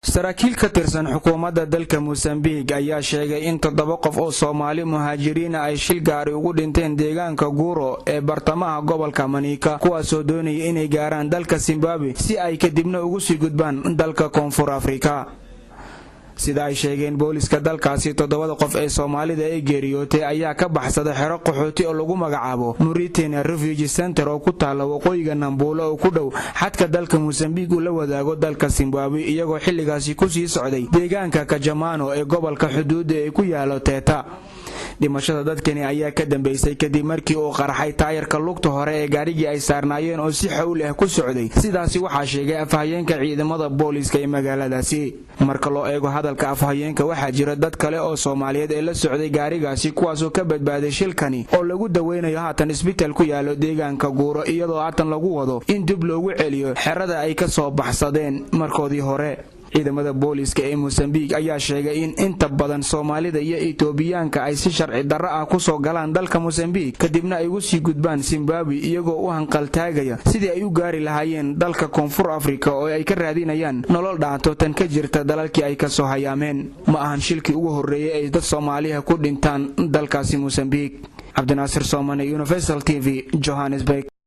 saraakiil ka tirsan xukuumadda dalka Mozambique ayaa sheegay in 7 qof oo Soomaali muhaajiriin ay shil gaari ugu dhinteen deegaanka Guro ee bartamaha gobolka Manica kuwaas oo doonayay inay gaaraan dalka Zimbabwe si ay kadibna ugu sii gudbaan dalka Koonfur Afrika. sida ay sheegeen booliska dalkaasi 7 qof ee Soomaalida ee geeriyootay ayaa ka baxsaday xero qaxooti oo lagu magacaabo Mauritania Refugee Center oo ku taala waqooyiga Nambulo oo ku dhow xadka dalka Mozambique uu la wadaago dalka Zimbabwe iyagoo xilligaasi ku sii socday deegaanka Kajamano ee gobolka xuduudda ee ku yaalo Teta. dhimashada dadkani ayaa ka dambeysay kadib markii uu qarxay taayirka lugta hore ee gaarigii ay saarnaayeen oo si xawl ah ku socday. sidaasi waxaa sheegay afhayeenka ciidamada booliska ee magaaladaasi. marka loo eego hadalka afhayeenka waxaa jira dad kale oo Soomaaliyeed ee la socday gaarigaasi kuwaas oo ka badbaaday shilkani oo lagu daweynayo haatan isbitaal ku yaalo deegaanka Guro iyadoo haatan lagu wado in dib loogu celiyo xerada ay ka soo baxsadeen markoodii hore. ciidamada booliska ee Mozambique ayaa sheegay in inta badan Soomaalida iyo Itoobiyaanka ay si sharci darro ah ku soo galaan dalka Mozambique kadibna ay ugu sii gudbaan Zimbabwe iyagoo u hanqaltaagaya sidii ay u gaari lahaayeen dalka Koonfur Afrika oo ay ka raadinayaan nolol dhaanto tan ka jirta dalalkii ay ka soo hayaameen. ma ahan shilkii ugu horeeyay ay dad Soomaaliya ku dhintaan dalkaasi Mozambique. Cabdinaasir Soomane, Universal TV, Johannesburg.